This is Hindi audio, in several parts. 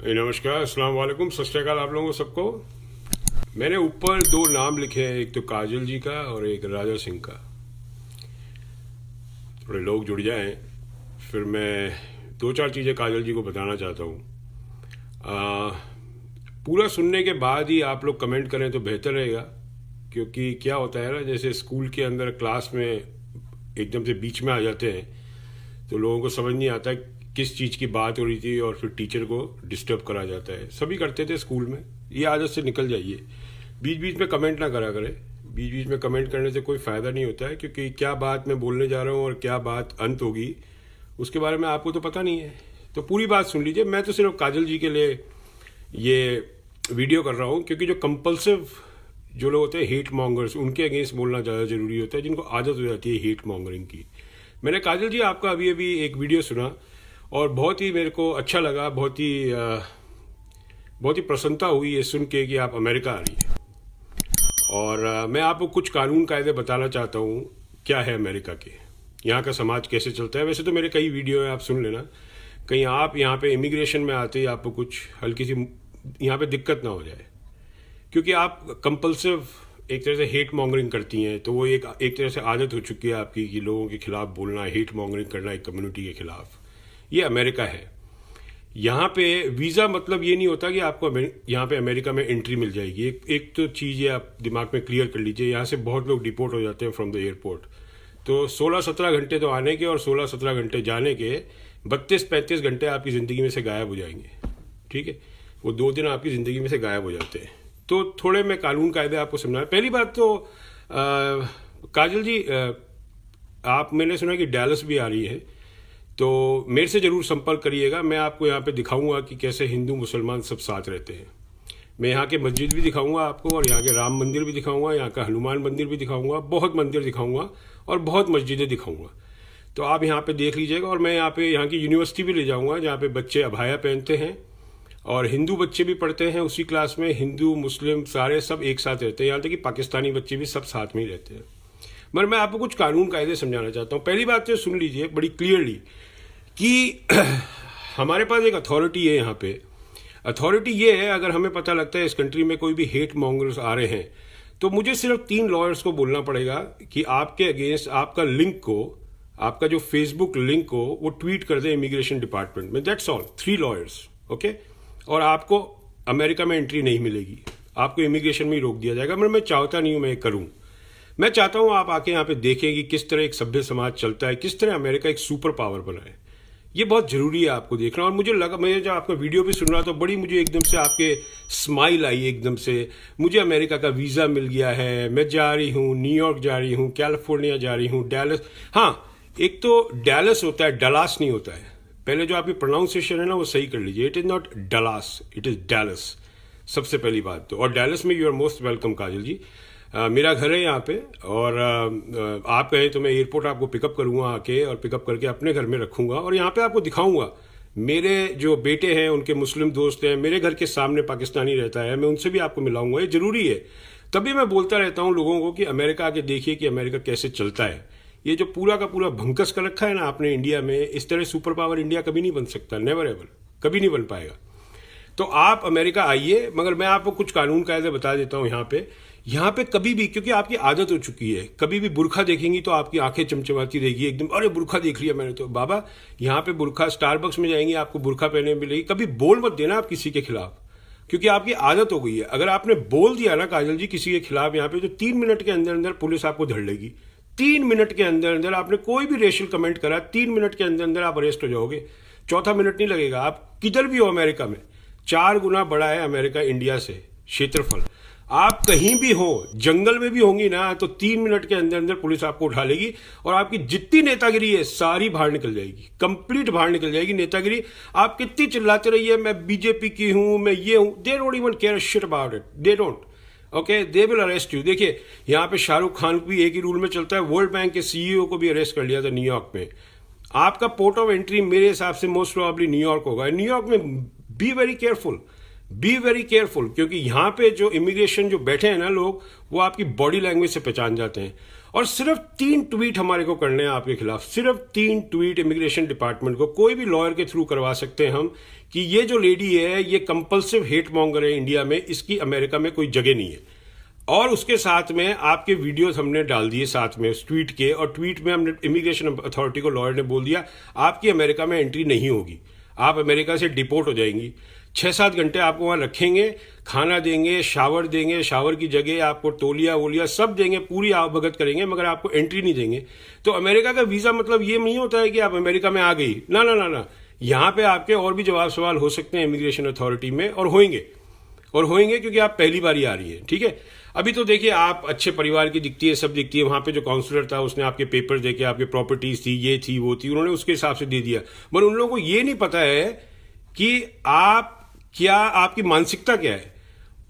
नमस्कार, अस्सलाम वालेकुम, सत श्री अकाल आप लोगों को सबको। मैंने ऊपर दो नाम लिखे हैं, एक तो काजल जी का और एक राजा सिंह का। थोड़े लोग जुड़ जाएं, फिर मैं दो चार चीज़ें काजल जी को बताना चाहता हूँ। पूरा सुनने के बाद ही आप लोग कमेंट करें तो बेहतर रहेगा, क्योंकि क्या होता है ना, जैसे स्कूल के अंदर क्लास में एकदम से बीच में आ जाते हैं तो लोगों को समझ नहीं आता किस चीज़ की बात हो रही थी और फिर टीचर को डिस्टर्ब करा जाता है। सभी करते थे स्कूल में, ये आदत से निकल जाइए। बीच बीच में कमेंट ना करा करें, बीच बीच में कमेंट करने से कोई फ़ायदा नहीं होता है, क्योंकि क्या बात मैं बोलने जा रहा हूँ और क्या बात अंत होगी उसके बारे में आपको तो पता नहीं है। तो पूरी बात सुन लीजिए। मैं तो सिर्फ काजल जी के लिए ये वीडियो कर रहा हूँ, क्योंकि जो कंपल्सिव जो लोग होते हैं हेट मॉन्गर्स, उनके अगेंस्ट बोलना ज़्यादा ज़रूरी होता है, जिनको आदत हो जाती है हेट मॉन्गरिंग की। मैंने काजल जी आपका अभी अभी एक वीडियो सुना और बहुत ही मेरे को अच्छा लगा, बहुत ही प्रसन्नता हुई ये सुन के कि आप अमेरिका आ रही है। और मैं आपको कुछ कानून कायदे बताना चाहता हूँ क्या है अमेरिका के, यहाँ का समाज कैसे चलता है। वैसे तो मेरे कई वीडियो हैं, आप सुन लेना। कहीं आप यहाँ पे इमिग्रेशन में आते ही आपको कुछ हल्की सी यहाँ पे दिक्कत ना हो जाए, क्योंकि आप कंपल्सिव एक तरह से हेट मॉन्गरिंग करती हैं, तो वो एक तरह से आदत हो चुकी है आपकी कि लोगों के खिलाफ बोलना, हेट मॉन्गरिंग करना एक कम्युनिटी के खिलाफ। ये अमेरिका है। यहाँ पे वीज़ा मतलब ये नहीं होता कि आपको यहाँ पे अमेरिका में एंट्री मिल जाएगी। एक तो चीज़ ये आप दिमाग में क्लियर कर लीजिए, यहाँ से बहुत लोग डिपोर्ट हो जाते हैं फ्रॉम द एयरपोर्ट। तो 16-17 घंटे तो आने के और 16-17 घंटे जाने के, 32-35 घंटे आपकी ज़िंदगी में से गायब हो जाएंगे। ठीक है, वो 2 दिन आपकी ज़िंदगी में से गायब हो जाते हैं। तो थोड़े मैं कानून कायदे आपको समझाऊँ। पहली बात तो काजल जी, आप मैंने सुना कि डैलस भी आ रही है, तो मेरे से ज़रूर संपर्क करिएगा। मैं आपको यहाँ पे दिखाऊंगा कि कैसे हिंदू मुसलमान सब साथ रहते हैं। मैं यहाँ के मस्जिद भी दिखाऊंगा आपको, और यहाँ के राम मंदिर भी दिखाऊंगा, यहाँ का हनुमान मंदिर भी दिखाऊंगा, बहुत मंदिर दिखाऊंगा और बहुत मस्जिदें दिखाऊंगा। तो आप यहाँ पे देख लीजिएगा। और मैं यहाँ की यूनिवर्सिटी भी ले जाऊँगा, जहाँ पे बच्चे अबाया पहनते हैं और हिंदू बच्चे भी पढ़ते हैं उसी क्लास में। हिंदू मुस्लिम सारे सब एक साथ रहते हैं, यहाँ तक कि पाकिस्तानी बच्चे भी सब साथ में ही रहते हैं। मगर मैं आपको कुछ कानून कायदे समझाना चाहता हूँ। पहली बात तो सुन लीजिए बड़ी क्लियरली कि हमारे पास एक अथॉरिटी है यहाँ पे। अथॉरिटी ये है, अगर हमें पता लगता है इस कंट्री में कोई भी हेट मॉन्गर्स आ रहे हैं, तो मुझे सिर्फ 3 लॉयर्स को बोलना पड़ेगा कि आपके अगेंस्ट आपका लिंक को, आपका जो फेसबुक लिंक हो वो ट्वीट कर दे इमिग्रेशन डिपार्टमेंट में। That's all, 3 lawyers, okay. और आपको अमेरिका में एंट्री नहीं मिलेगी, आपको इमिग्रेशन में ही रोक दिया जाएगा। मगर मैं चाहता नहीं हूँ मैं करूँ। मैं चाहता हूँ आप आके यहाँ पे देखें कि किस तरह एक सभ्य समाज चलता है, किस तरह अमेरिका एक सुपर पावर बना है। ये बहुत ज़रूरी है आपको देखना। और मुझे लगा, मैं जब आपका वीडियो भी सुन रहा था, बड़ी मुझे एकदम से आपके स्माइल आई एकदम से। मुझे अमेरिका का वीज़ा मिल गया है, मैं जा रही हूँ, न्यूयॉर्क जा रही हूँ, कैलिफोर्निया जा रही हूँ, डैलस। हाँ, एक तो डैलस होता है, डलास नहीं होता है। पहले जो आपकी प्रोनाउंसिएशन है ना वो सही कर लीजिए। It is not Dallas, it is Dallas, सबसे पहली बात तो। और डैलस में यू आर मोस्ट वेलकम काजल जी। मेरा घर है यहाँ पे, और आप कहें तो मैं एयरपोर्ट आपको पिकअप करूँगा आके, और पिकअप करके अपने घर में रखूँगा और यहाँ पे आपको दिखाऊँगा। मेरे जो बेटे हैं उनके मुस्लिम दोस्त हैं, मेरे घर के सामने पाकिस्तानी रहता है, मैं उनसे भी आपको मिलाऊंगा। ये ज़रूरी है। तभी मैं बोलता रहता हूँ लोगों को कि अमेरिका आके देखिए कि अमेरिका कैसे चलता है। ये जो पूरा का पूरा भंकस कर रखा है ना आपने इंडिया में, इस तरह सुपर पावर इंडिया कभी नहीं बन सकता, नेवर एवर, कभी नहीं बन पाएगा। तो आप अमेरिका आइए, मगर मैं आपको कुछ कानून कायदे बता देता हूँ। यहाँ पे कभी भी, क्योंकि आपकी आदत हो चुकी है, कभी भी बुरखा देखेंगी तो आपकी आंखें चमचमाती रहेगी एकदम, अरे बुरखा देख लिया मैंने तो। बाबा, यहाँ पे बुरखा, स्टारबक्स में जाएंगे आपको बुरखा पहने मिलेगी। कभी बोल मत देना आप किसी के खिलाफ, क्योंकि आपकी आदत हो गई है। अगर आपने बोल दिया ना काजल जी किसी के खिलाफ यहाँ पे, तो 3 मिनट के अंदर अंदर पुलिस आपको धर लेगी। 3 मिनट के अंदर अंदर आपने कोई भी रेशियल कमेंट करा, 3 मिनट के अंदर अंदर आप अरेस्ट हो जाओगे। चौथा मिनट नहीं लगेगा। आप किधर भी हो अमेरिका में, 4 गुना बड़ा है अमेरिका इंडिया से क्षेत्रफल। आप कहीं भी हो, जंगल में भी होंगी ना, तो 3 मिनट के अंदर अंदर पुलिस आपको उठा लेगी और आपकी जितनी नेतागिरी है सारी बाहर निकल जाएगी, कंप्लीट बाहर निकल जाएगी नेतागिरी। आप कितनी चिल्लाते रहिए मैं बीजेपी की हूं, मैं ये हूं, they don't even care shit about it, they don't, okay, they will arrest you. देखिए यहाँ पे शाहरुख खान को भी एक ही रूल में चलता है। वर्ल्ड बैंक के सीईओ को भी अरेस्ट कर लिया था न्यूयॉर्क में। आपका पोर्ट ऑफ एंट्री मेरे हिसाब से मोस्ट प्रोबेबली न्यूयॉर्क होगा। न्यूयॉर्क में be very careful, be very careful, क्योंकि यहाँ पे जो इमिग्रेशन जो बैठे हैं ना लोग, वो आपकी बॉडी लैंग्वेज से पहचान जाते हैं। और सिर्फ 3 ट्वीट हमारे को करने हैं आपके खिलाफ, सिर्फ 3 ट्वीट इमिग्रेशन डिपार्टमेंट को, कोई भी लॉयर के थ्रू करवा सकते हैं हम कि ये जो लेडी है ये कंपल्सिव हेट मॉन्गर है इंडिया में, इसकी अमेरिका में कोई जगह नहीं है। और उसके साथ में आपके वीडियोस हमने डाल दिए साथ में उस ट्वीट के, और ट्वीट में हमने इमिग्रेशन अथॉरिटी को, लॉयर ने बोल दिया आपकी अमेरिका में एंट्री नहीं होगी, आप अमेरिका से डिपोर्ट हो जाएंगी। 6-7 घंटे आपको वहाँ रखेंगे, खाना देंगे, शावर की जगह आपको तौलिया वोलिया सब देंगे, पूरी आवभगत करेंगे, मगर आपको एंट्री नहीं देंगे। तो अमेरिका का वीज़ा मतलब ये नहीं होता है कि आप अमेरिका में आ गई, ना ना ना ना, यहाँ पे आपके और भी जवाब सवाल हो सकते हैं इमिग्रेशन अथॉरिटी में, और होंगे क्योंकि आप पहली बार ही आ रही है। ठीक है, अभी तो देखिए आप अच्छे परिवार की दिखती है, सब दिखती है। वहां पे जो काउंसलर था उसने आपके पेपर देके, आपके प्रॉपर्टीज थी, ये थी वो थी, उन्होंने उसके हिसाब से दे दिया। मगर उन लोगों को ये नहीं पता है कि आप क्या, आपकी मानसिकता क्या है।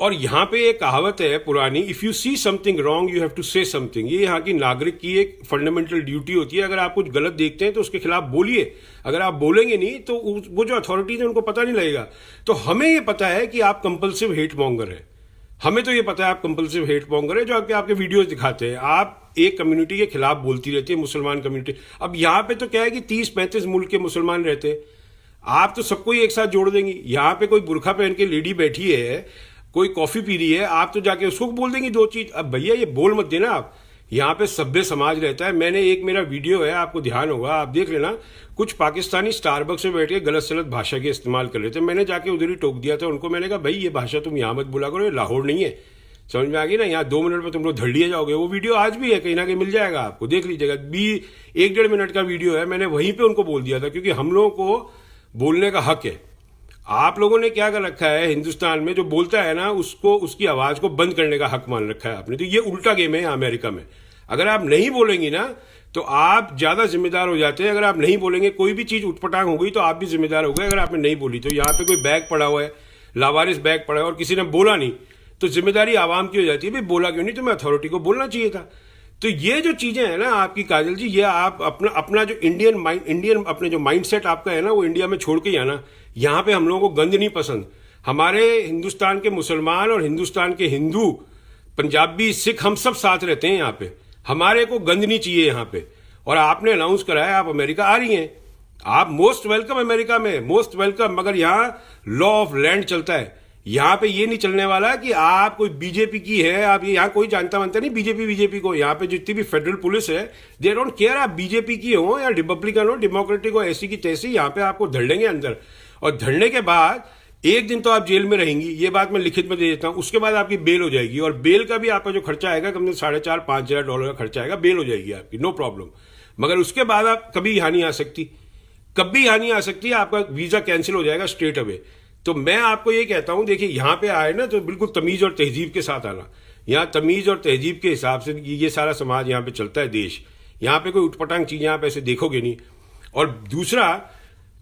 और यहाँ पे एक कहावत है पुरानी, if you see something wrong you have to say something. ये यहाँ की नागरिक की एक फंडामेंटल ड्यूटी होती है। अगर आप कुछ गलत देखते हैं तो उसके खिलाफ बोलिए, अगर आप बोलेंगे नहीं तो वो जो अथॉरिटीज है उनको पता नहीं लगेगा। तो हमें ये पता है कि आप कंपल्सिव हेट मॉन्गर है, हमें तो ये पता है आप कंपल्सिव हेट मॉन्गर है, जो आपके वीडियोस दिखाते हैं। आप एक कम्युनिटी के खिलाफ बोलती रहती है, मुसलमान कम्युनिटी। अब यहाँ पे तो क्या है कि 30-35 मुल्क के मुसलमान रहते हैं, आप तो सबको ही एक साथ जोड़ देंगी। यहाँ पे कोई बुरखा पहन के लेडी बैठी है, कोई कॉफी पी रही है, आप तो जाके उसको बोल देंगी 2 चीज। अब भैया ये बोल मत देना आप, यहाँ पे सभ्य समाज रहता है। मेरा वीडियो है, आपको ध्यान होगा, आप देख लेना, कुछ पाकिस्तानी स्टारबक्स में बैठ के गलत सलत भाषा के इस्तेमाल कर रहे थे। मैंने जाके उधर ही टोक दिया था उनको। मैंने कहा भाई ये भाषा तुम यहाँ मत बोला करो, ये लाहौर नहीं है, समझ में आ गई ना। यहाँ 2 मिनट में तुम लोग धड़ लिए जाओगे। वो वीडियो आज भी है, कहीं ना कहीं मिल जाएगा आपको, देख लीजिएगा। 1-1.5 मिनट का वीडियो है, मैंने वहीं पे उनको बोल दिया था, क्योंकि हम लोगों को बोलने का हक है। आप लोगों ने क्या कर रखा है हिंदुस्तान में, जो बोलता है ना उसको, उसकी आवाज को बंद करने का हक मान रखा है आपने। तो ये उल्टा गेम है अमेरिका में। अगर आप नहीं बोलेंगी ना तो आप ज्यादा जिम्मेदार हो जाते हैं। अगर आप नहीं बोलेंगे, कोई भी चीज उठपटांग हो गई तो आप भी जिम्मेदार हो गए। अगर आपने नहीं बोली, तो यहाँ पे कोई बैग पड़ा हुआ है, लावारिस बैग पड़ा है, और किसी ने बोला नहीं, तो जिम्मेदारी आवाम की हो जाती है। भाई बोला क्यों नहीं, तुम्हें अथॉरिटी को बोलना चाहिए था। तो ये जो चीजें हैं ना आपकी काजल जी, ये आप अपना जो इंडियन अपने जो माइंडसेट आपका है ना, वो इंडिया में छोड़ के ही आना। यहाँ पे हम लोगों को गंद नहीं पसंद। हमारे हिंदुस्तान के मुसलमान और हिंदुस्तान के हिंदू, पंजाबी, सिख, हम सब साथ रहते हैं यहाँ पे। हमारे को गंद नहीं चाहिए यहाँ पे। और आपने अनाउंस करा है आप अमेरिका आ रही हैं, आप मोस्ट वेलकम अमेरिका में, मोस्ट वेलकम। मगर यहाँ लॉ ऑफ लैंड चलता है। यहाँ पे ये नहीं चलने वाला कि आप कोई बीजेपी की है, आप ये यहाँ कोई जानता मानता नहीं बीजेपी को। यहाँ पे जितनी भी फेडरल पुलिस है, दे डोंट केयर आप बीजेपी की हो या रिपब्लिकन हो, डेमोक्रेटिक हो, ऐसी की तैसी। यहाँ पे आपको धर लेंगे अंदर, और धरने के बाद 1 दिन तो आप जेल में रहेंगी, ये बात मैं लिखित में दे देता हूँ। उसके बाद आपकी बेल हो जाएगी, और बेल का भी आपका जो खर्चा आएगा, कम से 4.5-5 हज़ार डॉलर का खर्चा आएगा, बेल हो जाएगी आपकी, नो प्रॉब्लम। मगर उसके बाद आप कभी यहाँ नहीं आ सकती, कभी यहाँ नहीं आ सकती, आपका वीजा कैंसिल हो जाएगा स्ट्रेट अवे। तो मैं आपको ये कहता हूं, देखिए यहाँ पे आए ना तो बिल्कुल तमीज और तहजीब के साथ आना। यहाँ तमीज और तहजीब के हिसाब से ये सारा समाज यहाँ पे चलता है, देश। यहाँ पे कोई उठपटांग चीजें आप ऐसे देखोगे नहीं। और दूसरा,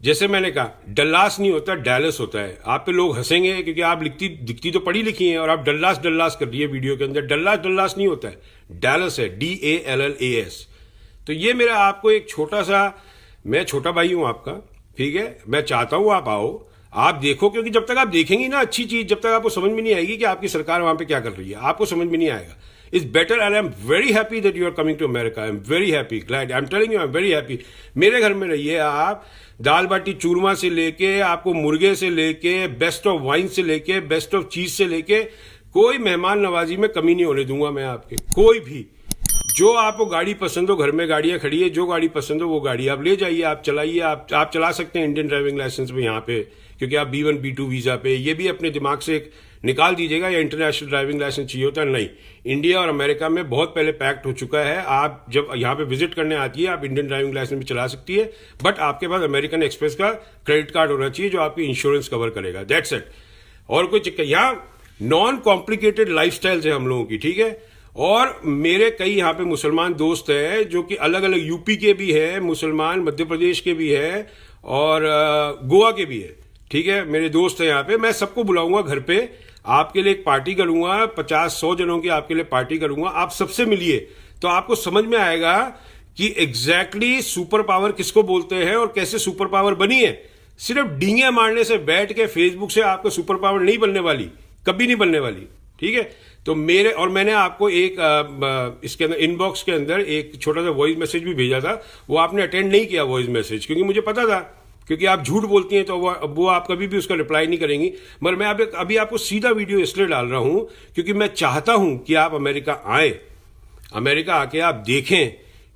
जैसे मैंने कहा, डल्लास नहीं होता, डैलस होता है। आप पे लोग हंसेंगे क्योंकि आप दिखती तो पढ़ी लिखी हैं, और आप डल्लास कर रही है वीडियो के अंदर। डल्लास नहीं होता है, डैलस है, DALLAS। तो ये मेरा आपको एक छोटा सा, मैं छोटा भाई हूं आपका, ठीक है। मैं चाहता हूं आप आओ, आप देखो, क्योंकि जब तक आप देखेंगे ना अच्छी चीज, जब तक आपको समझ में नहीं आएगी कि आपकी सरकार वहां पे क्या कर रही है, आपको समझ में नहीं आएगा। It's better, and I am very happy that you are coming to America. I am very happy, glad, I am telling you, I am very happy. मेरे घर में रहिए आप, दाल बाटी चूरमा से लेके, आपको मुर्गे से लेके, बेस्ट ऑफ वाइन से लेके, बेस्ट ऑफ चीज से लेके, कोई मेहमान नवाजी में कमी नहीं होने दूंगा मैं आपके। कोई भी, जो आपको गाड़ी पसंद हो, घर में गाड़ियां खड़ी है, जो गाड़ी पसंद हो वो गाड़ी आप ले जाइए, आप चलाइए। आप चला सकते हैं इंडियन ड्राइविंग लाइसेंस में यहाँ पे, क्योंकि आप B1 B2 वीजा पे। ये भी अपने दिमाग से एक निकाल दीजिएगा, या इंटरनेशनल ड्राइविंग लाइसेंस चाहिए होता है, नहीं। इंडिया और अमेरिका में बहुत पहले पैक्ट हो चुका है। आप जब यहाँ पे विजिट करने आती है, आप इंडियन ड्राइविंग लाइसेंस भी चला सकती है, बट आपके पास अमेरिकन एक्सप्रेस का क्रेडिट कार्ड होना चाहिए जो आपकी इंश्योरेंस कवर करेगा, दैट्स इट। और कोई चक्कर, यहाँ नॉन कॉम्प्लिकेटेड लाइफस्टाइल्स है हम लोगों की, ठीक है। और मेरे कई यहाँ पे मुसलमान दोस्त हैं जो कि अलग अलग यूपी के भी है मुसलमान, मध्य प्रदेश के भी है, और गोवा के भी है, ठीक है। मेरे दोस्त हैं यहाँ पे, मैं सबको बुलाऊंगा घर पे, आपके लिए एक पार्टी करूंगा, 50-100 जनों की आपके लिए पार्टी करूंगा। आप सबसे मिलिए तो आपको समझ में आएगा कि एग्जैक्टली सुपर पावर किसको बोलते हैं और कैसे सुपर पावर बनी है। सिर्फ डींगे मारने से, बैठ के फेसबुक से आपको सुपर पावर नहीं बनने वाली, कभी नहीं बनने वाली, ठीक है। तो मेरे और मैंने आपको एक इसके अंदर इनबॉक्स के अंदर एक छोटा सा वॉइस मैसेज भी भेजा था, वो आपने अटेंड नहीं किया वॉइस मैसेज, क्योंकि मुझे पता था क्योंकि आप झूठ बोलती हैं तो वो आप कभी भी उसका रिप्लाई नहीं करेंगी। मगर मैं अभी आपको सीधा वीडियो इसलिए डाल रहा हूं क्योंकि मैं चाहता हूं कि आप अमेरिका आए, अमेरिका आके आप देखें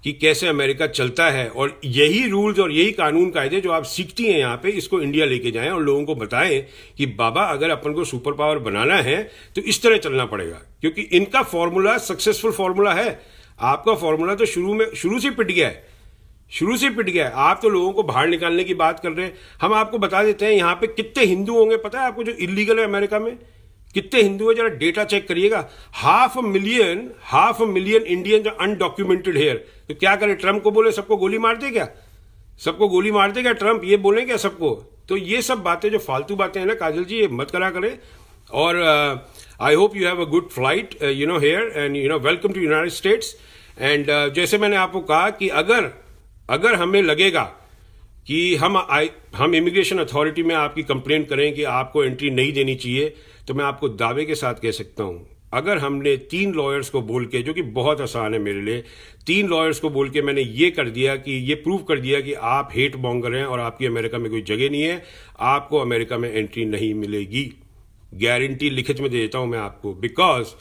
कि कैसे अमेरिका चलता है, और यही रूल्स और यही कानून कायदे जो आप सीखती हैं यहाँ पे, इसको इंडिया लेके जाएं और लोगों को बताएं कि बाबा अगर अपन को सुपर पावर बनाना है तो इस तरह चलना पड़ेगा, क्योंकि इनका फॉर्मूला सक्सेसफुल फॉर्मूला है। आपका फॉर्मूला तो शुरू से पिट गया है, शुरू से पिट गया है। आप तो लोगों को बाहर निकालने की बात कर रहे हैं। हम आपको बता देते हैं यहाँ पे कितने हिंदू होंगे पता है आपको जो इलीगल है अमेरिका में, कितने हिंदू है, जरा डेटा चेक करिएगा। 500,000 इंडियन अनडॉक्यूमेंटेड हेयर। तो क्या करे, ट्रम्प को बोले सबको गोली मार दे क्या, सबको गोली मार दे क्या ट्रम्प, ये बोले क्या सबको? तो ये सब बातें जो फालतू बातें हैं ना काजल जी, ये मत करा करें। और I hope you have a good flight here and welcome to United States. And जैसे मैंने आपको कहा कि अगर हमें लगेगा कि हम इमिग्रेशन अथॉरिटी में आपकी कंप्लेंट करें कि आपको एंट्री नहीं देनी चाहिए, तो मैं आपको दावे के साथ कह सकता हूं, अगर हमने 3 लॉयर्स को बोल के, जो कि बहुत आसान है मेरे लिए, 3 लॉयर्स को बोल के मैंने ये कर दिया कि ये प्रूव कर दिया कि आप हेट मॉन्गर हैं और आपकी अमेरिका में कोई जगह नहीं है, आपको अमेरिका में एंट्री नहीं मिलेगी। गारंटी लिखित में दे देता हूं मैं आपको, because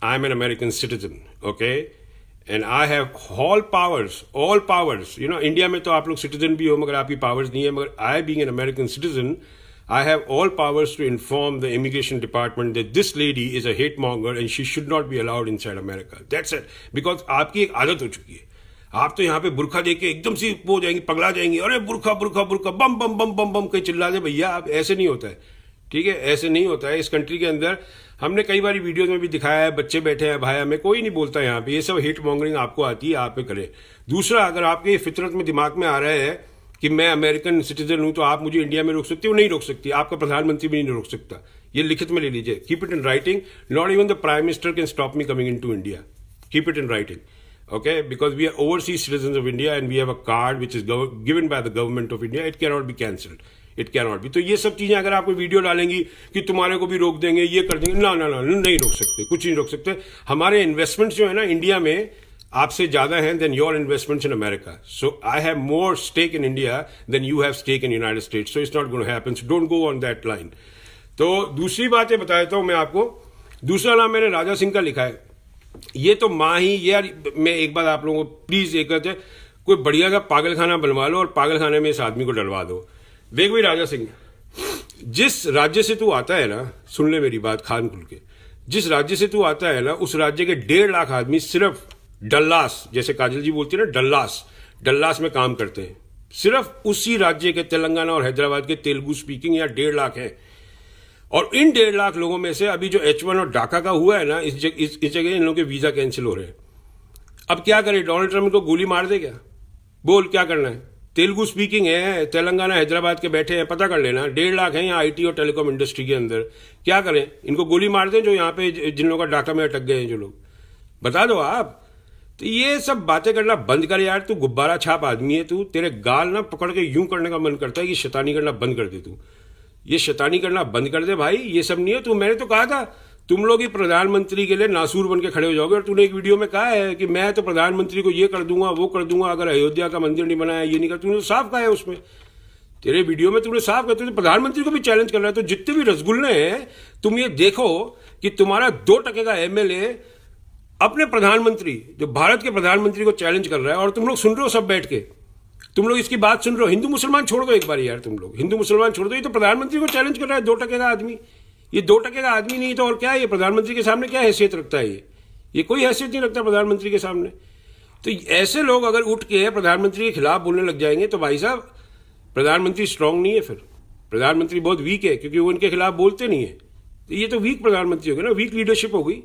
I am an American citizen, okay, and I have all powers. India में तो आप लोग सिटीजन भी हो मगर आपकी पावर्स नहीं है, मगर I being an American citizen, I have all powers to inform the immigration department that this lady is a hate monger and she should not be allowed inside America. That's it. Because आपकी एक आदत हो चुकी है, आप तो यहाँ पे बुरखा देख के एकदम से वो हो जाएंगी, पगला जाएंगी, अरे बुरखा बुरखा बुरखा बम बम बम बम बम कहीं चिल्ला दे भैया। आप ऐसे नहीं होता है, ठीक है, ऐसे नहीं होता है। इस कंट्री के अंदर हमने कई बार वीडियोज में भी दिखाया है, बच्चे बैठे हैं भाई, हमें कोई नहीं बोलता यहाँ पे, ये सब हेट मॉन्गरिंग आपको आती है, आप पे करे। दूसरा, अगर आपके फितरत में दिमाग में आ रहा है कि मैं अमेरिकन सिटीजन हूं तो आप मुझे इंडिया में रोक सकते हो, नहीं रोक सकती, आपका प्रधानमंत्री भी नहीं रोक सकता। ये लिखित में ले लीजिए, keep it in writing. Not even the prime minister can stop me coming into India, keep it in writing, okay, because we are overseas citizen of India and we have a card which is given by the government of India, it can not be cancelled, it can not be. तो ये सब चीजें अगर आपको वीडियो डालेंगी कि तुम्हारे को भी रोक देंगे, ये कर देंगे, ना ना ना, नहीं रोक सकते, कुछ नहीं रोक सकते। हमारे इन्वेस्टमेंट्स जो है ना इंडिया में आपसे ज्यादा हैं than your investments in America. So I have more stake in India than you have stake in United States, so it's not going to happen, so don't go on that line. तो दूसरी बात ये बता देता हूं मैं आपको, दूसरा नाम मैंने राजा सिंह का लिखा है। ये तो माँ ही, यार मैं एक बात आप लोगों को प्लीज एक कहते, कोई बढ़िया का पागल खाना बनवा लो और पागल खाने में इस आदमी को डलवा दो। देख भाई राजा सिंह, जिस राज्य से तू आता है ना, सुन ले मेरी बात खान खुल के, जिस राज्य से तू आता है ना, उस राज्य के 1.5 लाख आदमी सिर्फ डल्लास, जैसे काजल जी बोलती है ना, डल्लास में काम करते हैं। सिर्फ उसी राज्य के तेलंगाना और हैदराबाद के तेलुगु स्पीकिंग यहाँ 1.5 लाख है। और इन 1.5 लाख लोगों में से अभी जो H1 और ढाका का हुआ है ना, इस जगह इन लोगों के वीजा कैंसिल हो रहे हैं। अब क्या करें, डोनाल्ड ट्रम्प को गोली मार दे क्या? बोल क्या करना है? तेलुगु स्पीकिंग है, तेलंगाना हैदराबाद के बैठे हैं, पता कर लेना, 1.5 लाख है यहाँ IT और टेलीकॉम इंडस्ट्री के अंदर। क्या करें, इनको गोली मार दें जो यहाँ पे जिन लोगों का ढाका में अटक गए हैं जो लोग, बता दो आप। तो ये सब बातें करना बंद कर यार, तू गुब्बारा छाप आदमी है तू, तेरे गाल ना पकड़ के यूं करने का मन करता है कि शैतानी करना बंद कर दे तू, ये शैतानी करना बंद कर दे भाई, ये सब नहीं है। तू, मैंने तो कहा था तुम लोग ही प्रधानमंत्री के लिए नासूर बन के खड़े हो जाओगे, और तूने एक वीडियो में कहा है कि मैं तो प्रधानमंत्री को ये कर दूंगा वो कर दूंगा, अगर अयोध्या का मंदिर नहीं बनाया ये नहीं कर, तूने तो साफ कहा है उसमें, तेरे वीडियो में तूने साफ कहा, तूने प्रधानमंत्री को भी चैलेंज कर रहा है। तो जितने भी रसगुल्ले हैं, तुम ये देखो कि तुम्हारा 2% का MLA अपने प्रधानमंत्री, जो भारत के प्रधानमंत्री को चैलेंज कर रहा है, और तुम लोग सुन रहे हो सब बैठ के, तुम लोग इसकी बात सुन रहे हो। हिंदू मुसलमान छोड़ दो एक बार यार, तुम लोग हिंदू मुसलमान छोड़ दो, ये तो प्रधानमंत्री को चैलेंज कर रहा है 2% का आदमी। ये 2% का आदमी नहीं तो और क्या है, ये प्रधानमंत्री के सामने क्या हैसियत रखता है? ये कोई हैसियत नहीं रखता प्रधानमंत्री के सामने। तो ऐसे लोग अगर उठ के प्रधानमंत्री के खिलाफ बोलने लग जाएंगे तो भाई साहब, प्रधानमंत्री स्ट्रांग नहीं है, फिर प्रधानमंत्री बहुत वीक है, क्योंकि वो इनके खिलाफ बोलते नहीं है। तो ये तो वीक प्रधानमंत्री हो गए ना, वीक लीडरशिप हो गई।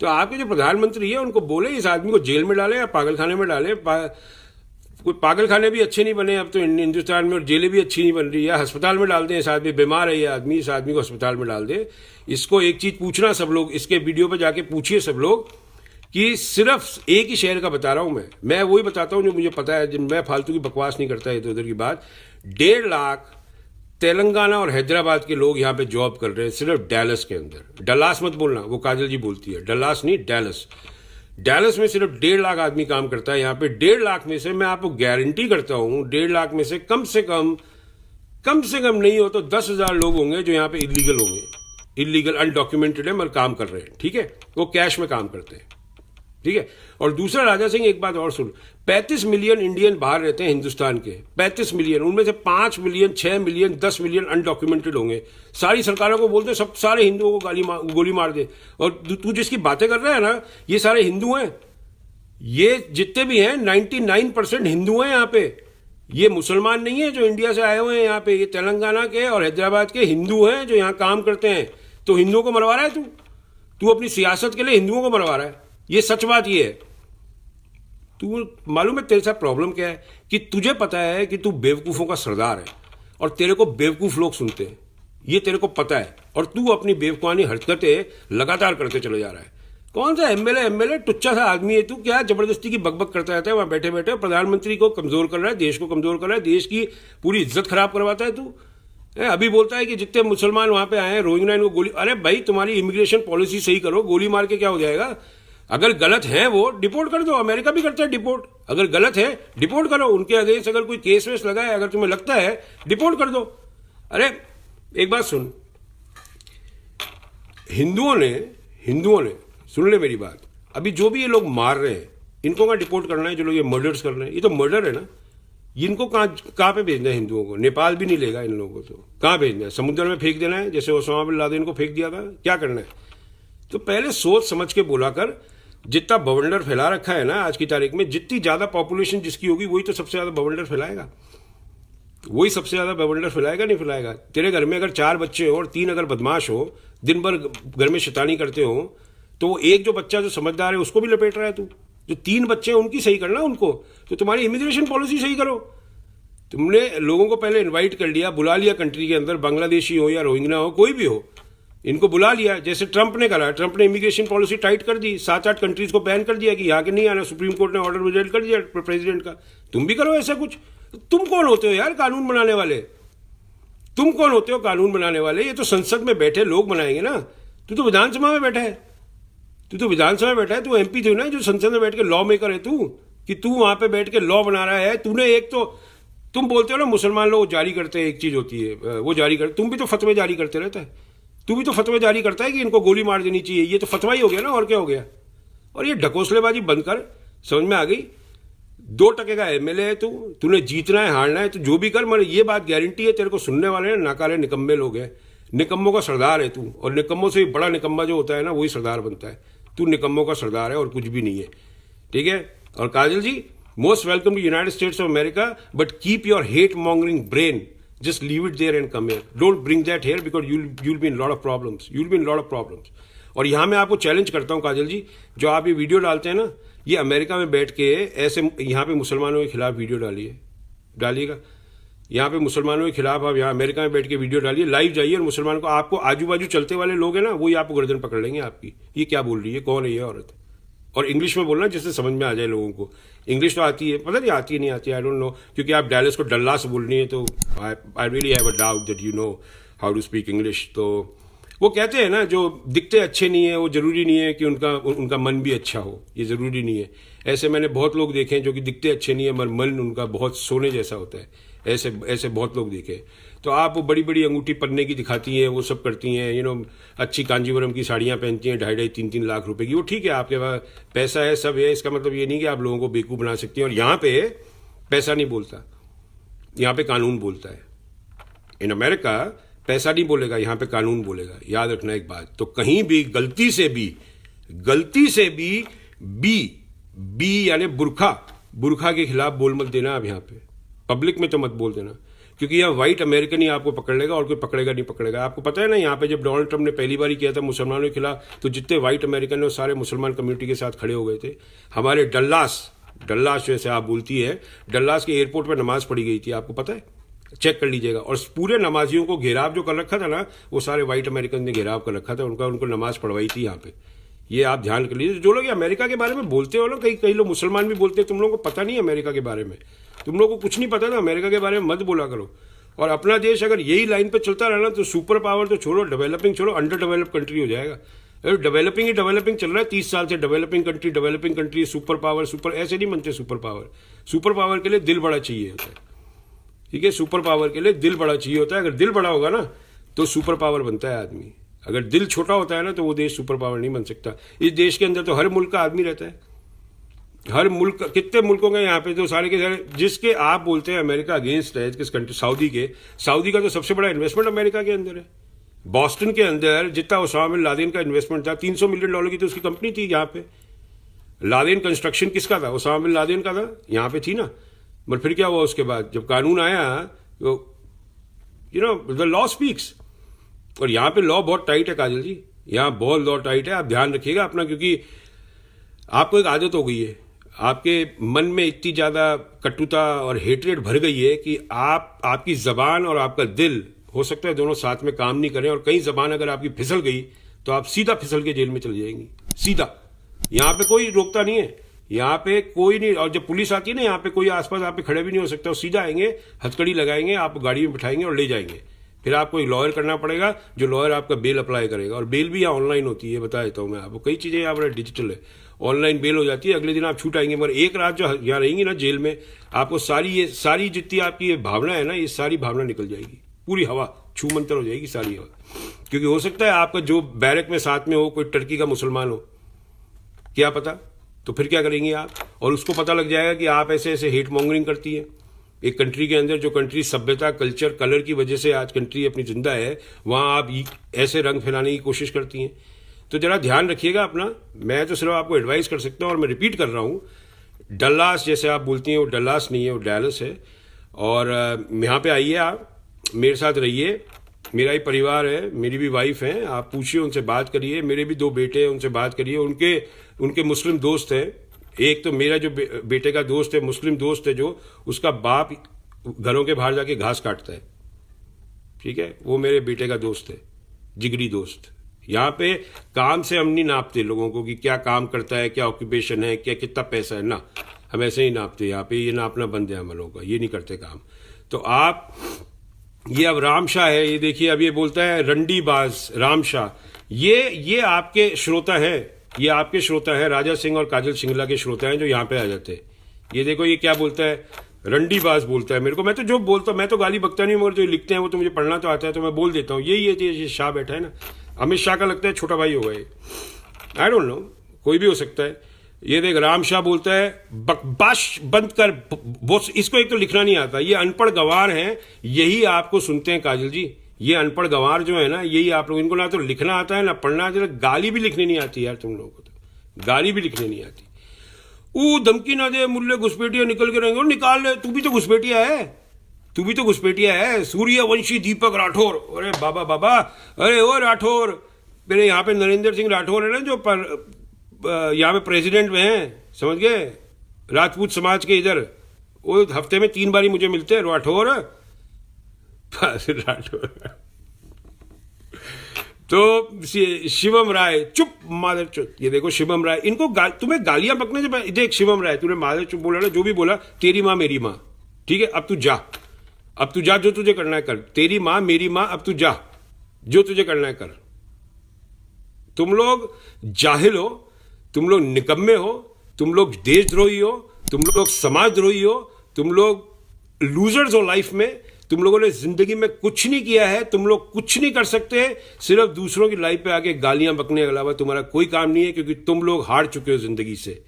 तो आपके जो प्रधानमंत्री है उनको बोले इस आदमी को जेल में डाले या पागल खाने में डाले। कोई पागल खाने भी अच्छे नहीं बने अब तो हिंदुस्तान में, और जेलें भी अच्छी नहीं बन रही है, अस्पताल में डाल दें। इस आदमी बीमार है, ये आदमी, इस आदमी को अस्पताल में डाल दे। इसको एक चीज पूछना सब लोग, इसके वीडियो पे जाके पूछिए सब लोग कि सिर्फ एक ही शहर का बता रहा हूं मैं वही बताता हूं जो मुझे पता है, मैं फालतू की बकवास नहीं करता इधर उधर की बात। 1.5 लाख तेलंगाना और हैदराबाद के लोग यहाँ पे जॉब कर रहे हैं सिर्फ डैलस के अंदर। डलास मत बोलना, वो काजल जी बोलती है, डलास नहीं डैलस। डैलस में सिर्फ 1.5 लाख आदमी काम करता है यहाँ पे। 1.5 लाख में से मैं आपको गारंटी करता हूँ 1.5 लाख में से कम से कम नहीं हो तो 10,000 लोग होंगे जो यहाँ पे इलीगल होंगे, इलीगल अनडॉक्यूमेंटेड है मगर काम कर रहे हैं, ठीक है, वो कैश में काम करते हैं, ठीक है। और दूसरा राजा सिंह एक बात और सुन, 35 मिलियन इंडियन बाहर रहते हैं हिंदुस्तान के, 35 मिलियन, उनमें से 5 मिलियन 6 मिलियन 10 मिलियन अनडॉक्यूमेंटेड होंगे। सारी सरकारों को बोलते सब सारे हिंदुओं को गोली मार दे। और तू जिसकी बातें कर रहा है ना, ये सारे हिंदू हैं, ये जितने भी हैं 99% हिंदू हैं यहाँ पे। ये मुसलमान नहीं है जो इंडिया से आए हुए हैं यहाँ पे, ये तेलंगाना के और हैदराबाद के हिंदू हैं जो यहाँ काम करते हैं। तो हिंदुओं को मरवा रहा है तू अपनी सियासत के लिए हिंदुओं को मरवा रहा है, ये सच बात ये है। तू मालूम है तेरे साथ प्रॉब्लम क्या है कि तुझे पता है कि तू बेवकूफ़ों का सरदार है और तेरे को बेवकूफ़ लोग सुनते हैं, ये तेरे को पता है, और तू अपनी बेवकूफ़ानी हरकतें लगातार करते चले जा रहा है। कौन सा एमएलए टुच्चा सा आदमी है तू, क्या जबरदस्ती की बकबक करता रहता है वहां बैठे बैठे, प्रधानमंत्री को कमजोर कर रहा है, देश को कमजोर कर रहा है, देश की पूरी इज्जत खराब करवाता है तू। अभी बोलता है कि जितने मुसलमान वहां पे आए हैं रोहिंग्या इनको गोली, अरे भाई तुम्हारी इमिग्रेशन पॉलिसी सही करो, गोली मार के क्या हो जाएगा? अगर गलत है वो डिपोर्ट कर दो, अमेरिका भी करता है डिपोर्ट, अगर गलत है डिपोर्ट करो, उनके अगेंस्ट अगर कोई केस वेस लगा है, अगर तुम्हें लगता है डिपोर्ट कर दो। अरे एक बात सुन, हिंदुओं ने सुन ले मेरी बात, अभी जो भी ये लोग मार रहे हैं इनको कहाँ डिपोर्ट करना है? जो लोग ये मर्डर्स कर रहे हैं, ये तो मर्डर है ना, इनको कहाँ पे भेजना है? हिंदुओं को नेपाल भी नहीं लेगा इन लोगों को, तो कहाँ भेजना है? समुद्र में फेंक देना है जैसे ओसामा बिन लादेन को फेंक दिया था? क्या करना है? तो पहले सोच समझ के बोला कर। जितना बवंडर फैला रखा है ना आज की तारीख में, जितनी ज्यादा पॉपुलेशन जिसकी होगी वही तो सबसे ज्यादा बवंडर फैलाएगा, वही सबसे ज्यादा बवंडर फैलाएगा, नहीं फैलाएगा? तेरे घर में अगर 4 बच्चे हो और 3 अगर बदमाश हो, दिन भर घर में शैतानी करते हो, तो एक जो बच्चा जो समझदार है उसको भी लपेट रहा है तू। जो 3 बच्चे हैं उनकी सही करना उनको, तो तुम्हारी इमिग्रेशन पॉलिसी सही करो। तुमने लोगों को पहले इनवाइट कर लिया, बुला लिया कंट्री के अंदर, बांग्लादेशी हो या रोहिंग्या हो, कोई भी हो, इनको बुला लिया, जैसे ट्रंप ने करा। ट्रंप ने इमिग्रेशन पॉलिसी टाइट कर दी, 7-8 कंट्रीज को बैन कर दिया कि यहाँ के नहीं आना, सुप्रीम कोर्ट ने ऑर्डर रिजल्ट कर दिया प्रेसिडेंट का। तुम भी करो ऐसा कुछ। तुम कौन होते हो यार कानून बनाने वाले? तुम कौन होते हो कानून बनाने वाले? ये तो संसद में बैठे लोग बनाएंगे ना। तू तो विधानसभा में बैठा है, तू एमपी थे ना जो संसद में बैठ के लॉ मेकर है तू, कि तू वहां पे बैठ के लॉ बना रहा है। तूने एक तो तुम बोलते हो ना मुसलमान लोग जारी करते हैं, एक चीज होती है वो जारी कर, तुम भी तो फतवे जारी करते रहता है, तू भी तो फतवे जारी करता है कि इनको गोली मार देनी चाहिए। ये तो फतवा ही हो गया ना, और क्या हो गया? और ये ढकोसलेबाजी बंद कर, समझ में आ गई? 2% का एमएलए है तूने जीतना है हारना है तो जो भी कर, मगर ये बात गारंटी है तेरे को सुनने वाले हैं नाकारे निकम्मे लोग हैं। निकम्मों का सरदार है तू, और निकम्मों से बड़ा निकम्मा जो होता है ना वही सरदार बनता है। तू निकम्मों का सरदार है और कुछ भी नहीं है, ठीक है? और Kajal ji, most welcome to United States of America, but keep your hate mongering brain, just leave it there and come here. Don't bring that here because you'll be in lot of problems. और यहाँ मैं आपको चैलेंज करता हूँ काजल जी, जो आप ये वीडियो डालते हैं ना, ये अमेरिका में बैठ के ऐसे यहाँ पे मुसलमानों के खिलाफ वीडियो डालिएगा। यहाँ पे मुसलमानों के खिलाफ आप यहाँ अमेरिका में बैठ के वीडियो डालिए, लाइव जाइए, और मुसलमान को, आपको आजू बाजू चलते वाले लोग हैं ना वही आपको गर्दन पकड़ लेंगे आपकी। ये क्या बोल रही है, कौन है ये औरत? और इंग्लिश में बोलना जिससे समझ में आ जाए लोगों को। इंग्लिश तो आती है, पता नहीं आती है नहीं आती है, आई डोंट नो, क्योंकि आप डैलस को डल्लास बोल रही है, तो I really have a doubt that you know how to speak English. तो वो कहते हैं ना, जो दिखते अच्छे नहीं है वो जरूरी नहीं है कि उनका मन भी अच्छा हो, ये जरूरी नहीं है। ऐसे मैंने बहुत लोग देखे हैं जो कि दिखते अच्छे नहीं है मगर मन उनका बहुत सोने जैसा होता है, ऐसे बहुत लोग देखे। तो आप वो बड़ी बड़ी अंगूठी पन्ने की दिखाती हैं, वो सब करती हैं, यू नो, अच्छी कांजीवरम की साड़ियाँ पहनती हैं 2.5-3 लाख रुपए की, वो ठीक है, आपके पास पैसा है, सब है, इसका मतलब ये नहीं कि आप लोगों को बेवकूफ़ बना सकती हैं। और यहाँ पे पैसा नहीं बोलता, यहाँ पे कानून बोलता है। इन अमेरिका पैसा नहीं बोलेगा, यहाँ पे कानून बोलेगा, याद रखना एक बात। तो कहीं भी गलती से भी बी यानी बुरखा के खिलाफ बोल मत देना आप, यहाँ पे पब्लिक में तो मत बोल देना, क्योंकि यहाँ व्हाइट अमेरिकन ही आपको पकड़ लेगा और कोई पकड़ेगा नहीं पकड़ेगा। आपको पता है ना, यहाँ पे जब डोनाल्ड ट्रंप ने पहली बार किया था मुसलमानों के खिलाफ, तो जितने व्हाइट अमेरिकन है वो सारे मुसलमान कम्युनिटी के साथ खड़े हो गए थे। हमारे डल्लास जैसे आप बोलती है, डल्लास के एयरपोर्ट पर नमाज पढ़ी गई थी, आपको पता है, चेक कर लीजिएगा। और पूरे नमाजियों को घेराव जो कर रखा था ना, वो सारे व्हाइट अमेरिकन ने घेराव कर रखा था, उनको नमाज पढ़वाई थी यहाँ पे। ये आप ध्यान कर लीजिए। जो लोग अमेरिका के बारे में बोलते हो ना, कई लोग मुसलमान भी बोलते हैं, तुम लोगों को पता नहीं है अमेरिका के बारे में, तुम लोगों को कुछ नहीं पता ना अमेरिका के बारे में, मत बोला करो। और अपना देश अगर यही लाइन पे चलता रहा ना तो सुपर पावर तो छोड़ो, डेवलपिंग छोड़ो, अंडर डेवलप कंट्री हो जाएगा। अरे डेवलपिंग ही डेवलपिंग चल रहा है 30 साल से, developing country, super power, super ऐसे नहीं बनते सुपर पावर। सुपर पावर के लिए दिल बड़ा चाहिए होता है, ठीक है, सुपर पावर के लिए दिल बड़ा चाहिए होता है। अगर दिल बड़ा होगा ना तो सुपर पावर बनता है आदमी। अगर दिल छोटा होता है ना तो वो देश सुपर पावर नहीं बन सकता। इस देश के अंदर तो हर मुल्क का आदमी रहता है, हर मुल्क, कितने मुल्कों के यहाँ पे तो सारे के सारे, जिसके आप बोलते हैं अमेरिका अगेंस्ट है, किस कंट्री, सऊदी का तो सबसे बड़ा इन्वेस्टमेंट अमेरिका के अंदर है। बॉस्टन के अंदर जितना ओसामा बिन लादेन का इन्वेस्टमेंट था, $300 मिलियन की तो उसकी कंपनी थी यहाँ पे। लादेन कंस्ट्रक्शन किसका था? ओसामा बिन लादेन का था, यहाँ पे थी ना। मगर फिर क्या हुआ उसके बाद, जब कानून आया तो द लॉ स्पीक्स। और यहाँ पे लॉ बहुत टाइट है काजल जी, यहाँ बहुत लॉ टाइट है। आप ध्यान रखिएगा अपना, क्योंकि आपको एक आदत हो गई है, आपके मन में इतनी ज़्यादा कटुता और हेट्रेड भर गई है कि आपकी ज़बान और आपका दिल, हो सकता है दोनों साथ में काम नहीं करें, और कहीं ज़बान अगर आपकी फिसल गई तो आप सीधा फिसल के जेल में चली जाएंगी, सीधा। यहाँ पे कोई रोकता नहीं है, यहाँ पे कोई नहीं। और जब पुलिस आती है ना, यहाँ पे कोई आसपास आप पे खड़े भी नहीं हो सकता, सीधा आएंगे, हथकड़ी लगाएंगे, आप गाड़ी में बिठाएंगे और ले जाएंगे। फिर आपको एक लॉयर करना पड़ेगा, जो लॉयर आपका बेल अप्लाई करेगा। और बेल भी यहाँ ऑनलाइन होती है, बता देता हूँ मैं आपको, कई चीज़ें यहाँ पर डिजिटल है, ऑनलाइन बेल हो जाती है, अगले दिन आप छूट आएंगे। मगर एक रात जो यहाँ रहेंगी ना जेल में, आपको सारी जितनी आपकी ये भावना है ना, ये सारी भावना निकल जाएगी, पूरी हवा छू मंतर हो जाएगी सारी हवा। क्योंकि हो सकता है आपका जो बैरक में साथ में हो कोई टर्की का मुसलमान हो, क्या पता, तो फिर क्या करेंगे आप? और उसको पता लग जाएगा कि आप ऐसे ऐसे हेट मॉन्गरिंग करती है एक कंट्री के अंदर, जो कंट्री सभ्यता, कल्चर, कलर की वजह से आज कंट्री अपनी जिंदा है, वहाँ आप ऐसे रंग फैलाने की कोशिश करती हैं। तो जरा ध्यान रखिएगा अपना। मैं तो सिर्फ आपको एडवाइस कर सकता हूँ, और मैं रिपीट कर रहा हूँ, डल्लास जैसे आप बोलती हैं, वो डल्लास नहीं है, वो डैलस है। और यहाँ पे आइए, आप मेरे साथ रहिए, मेरा ही परिवार है, मेरी भी वाइफ है, आप पूछिए, उनसे बात करिए। मेरे भी 2 बेटे हैं, उनसे बात करिए। उनके मुस्लिम दोस्त हैं। एक तो मेरा जो बेटे का दोस्त है, मुस्लिम दोस्त है, जो उसका बाप घरों के बाहर जाके घास काटता है, ठीक है, वो मेरे बेटे का दोस्त है, जिगरी दोस्त। यहाँ पे काम से हम नहीं नापते लोगों को कि क्या काम करता है, क्या ऑक्यूपेशन है, क्या कितना पैसा है, ना, हम ऐसे ही नापते। यहाँ पे ये नापना बंद है हम लोगों का, ये नहीं करते काम। तो आप, ये अब राम शाह है, ये देखिए, अब ये बोलता है रंडीबाज राम शाह। ये आपके श्रोता है, ये आपके श्रोता है, राजा सिंह और काजल सिंगला के श्रोता हैं, जो यहाँ पे आ जाते हैं। ये देखो, ये क्या बोलता है, रंडीबाज बोलता है मेरे को। मैं तो जो बोलता हूँ, मैं तो गाली बकता नहीं, मगर जो लिखते हैं वो तो मुझे पढ़ना तो आता है, तो मैं बोल देता हूँ। ये शाह बैठा है ना, अमित शाह का लगता है छोटा भाई होगा ये, आई डोंट नो, कोई भी हो सकता है। ये देख, राम शाह बोलता है बकवास बंद कर, इसको एक तो लिखना नहीं आता, ये अनपढ़ गंवार हैं, यही आपको सुनते हैं काजल जी। ये अनपढ़ गंवार जो है ना, यही आप लोग, इनको ना तो लिखना आता है ना पढ़ना आता है, गाली भी लिखनी नहीं आती यार तुम लोगों को, तो गाली भी लिखनी नहीं आती। धमकी ना दे, मुल्ले घुसपैठिया निकल के रहेंगे, और निकाल ले, तू भी तो घुसपैठिया है, तू भी तो घुसपैठिया है, सूर्यवंशी दीपक राठौर। अरे बाबा, अरे ओ राठौर, मेरे यहाँ पे नरेंद्र सिंह राठौर है ना, जो यहाँ पे प्रेसिडेंट में हैं, समझ गए, राजपूत समाज के इधर, वो हफ्ते में 3 बार मुझे मिलते हैं, राठौर राठौर। तो शिवम राय, चुप मादर चुप। ये देखो शिवम राय, इनको तुम्हें गालियां बकने से, देख शिवम राय, तूने मादर चुप बोला ना, जो भी बोला, तेरी माँ मेरी माँ, ठीक है, अब तू जा, जो तुझे करना है कर, तेरी माँ मेरी माँ, अब तू जा, जो तुझे करना है कर। तुम लोग जाहिल हो, तुम लोग निकम्मे हो, तुम लोग देशद्रोही हो, तुम लोग समाजद्रोही हो, तुम लोग लूजर्स हो लाइफ में। तुम लोगों ने जिंदगी में कुछ नहीं किया है, तुम लोग कुछ नहीं कर सकते, सिर्फ दूसरों की लाइफ पे आके गालियां बकने के अलावा तुम्हारा कोई काम नहीं है, क्योंकि तुम लोग हार चुके हो जिंदगी से।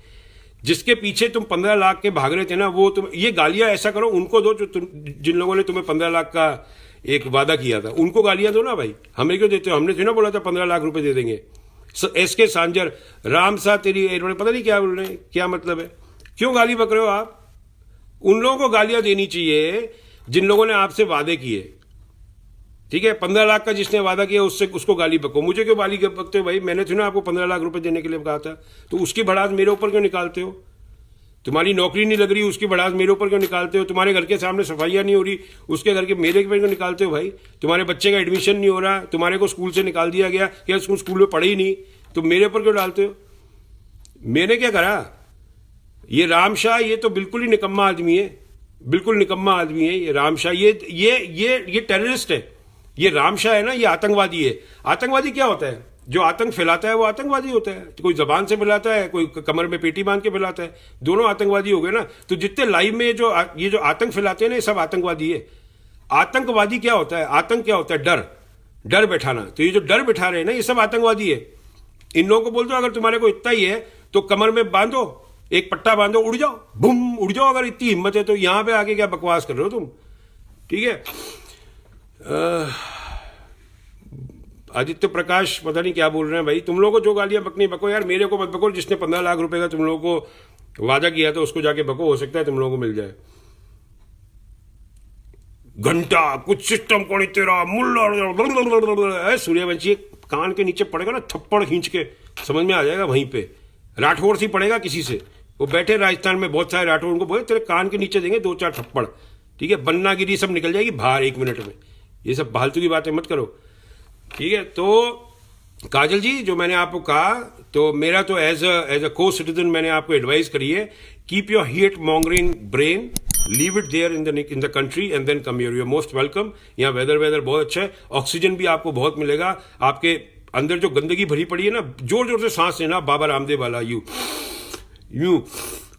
जिसके पीछे तुम 15 लाख के भाग रहे थे ना, वो तुम ये गालियां ऐसा करो, उनको दो, जिन लोगों ने तुम्हें 15 लाख का एक वादा किया था, उनको गालियां दो ना भाई, हमें क्यों देते हो? हमने तो ना बोला था 15 लाख रुपए दे देंगे। एसके सांजर, राम साहब, तेरी पता नहीं क्या बोल रहे हैं, क्या मतलब है, क्यों गाली बक रहे हो आप? उन लोगों को गालियां देनी चाहिए जिन लोगों ने आपसे वादे किए, ठीक है। 15 लाख का जिसने वादा किया उसको गाली बको, मुझे क्यों गाली बकते हो भाई? मैंने तो ना आपको 15 लाख रुपए देने के लिए कहा था, तो उसकी भड़ास मेरे ऊपर क्यों निकालते हो? तुम्हारी नौकरी नहीं लग रही, उसकी भड़ास मेरे ऊपर क्यों निकालते हो? तुम्हारे घर के सामने सफाइयां नहीं हो रही, उसके घर के मेरे क्यों निकालते हो भाई? तुम्हारे बच्चे का एडमिशन नहीं हो रहा, तुम्हारे को स्कूल से निकाल दिया गया, क्या स्कूल में पढ़े ही नहीं, तो मेरे ऊपर क्यों डालते हो? मैंने क्या करा? ये राम शाह, ये तो बिल्कुल ही निकम्मा आदमी है, बिल्कुल निकम्मा आदमी है ये रामशाह। ये टेररिस्ट है। ये रामशाह है ना, ये आतंकवादी है। आतंकवादी क्या होता है? जो आतंक फैलाता है वो आतंकवादी होता है। तो कोई जबान से फैलाता है, कोई कमर में पेटी बांध के फैलाता है, दोनों आतंकवादी हो गए ना। तो जितने लाइव में ये जो आतंक फैलाते हैं ना, ये सब आतंकवादी है। आतंकवादी क्या होता है? आतंक क्या होता है? डर बैठाना। तो ये जो डर बैठा रहे हैं ना, ये सब आतंकवादी है। इन लोगों को बोल दो अगर तुम्हारे को इतना ही है तो कमर में बांधो, एक पट्टा बांधो, उड़ जाओ, बुम उड़ जाओ। अगर इतनी हिम्मत है तो यहां पे आके क्या बकवास कर रहे हो तुम? ठीक है। आदित्य प्रकाश पता नहीं क्या बोल रहे हैं भाई। तुम लोगों को जो गालियां बकनी बको यार, मेरे को मत बको। जिसने 15 लाख रुपए का तुम लोगों को वादा किया था उसको जाके बको, हो सकता है तुम लोगों को मिल जाए। घंटा कुछ सिस्टम को नहीं तेरा मुल्ला। सूर्यवंशी कान के नीचे पड़ेगा ना थप्पड़ खींच के, समझ में आ जाएगा। वहीं पे राठौड़ से पड़ेगा किसी से। वो बैठे राजस्थान में बहुत सारे राठौड़, उनको बोले तेरे कान के नीचे देंगे 2-4 थप्पड़। ठीक है, बन्नागिरी सब निकल जाएगी बाहर 1 मिनट में। ये सब फालतू की बातें मत करो। ठीक है। तो काजल जी, जो मैंने आपको कहा, तो मेरा तो एज अ को सिटीजन मैंने आपको एडवाइस करी है, keep your hate mongering brain, leave it there in the country and then come here. You are most welcome. यहाँ वेदर बहुत अच्छा है, ऑक्सीजन भी आपको बहुत मिलेगा। आपके अंदर जो गंदगी भरी पड़ी है ना, जोर जोर से सांस लेना, बाबा रामदेव वाला यूं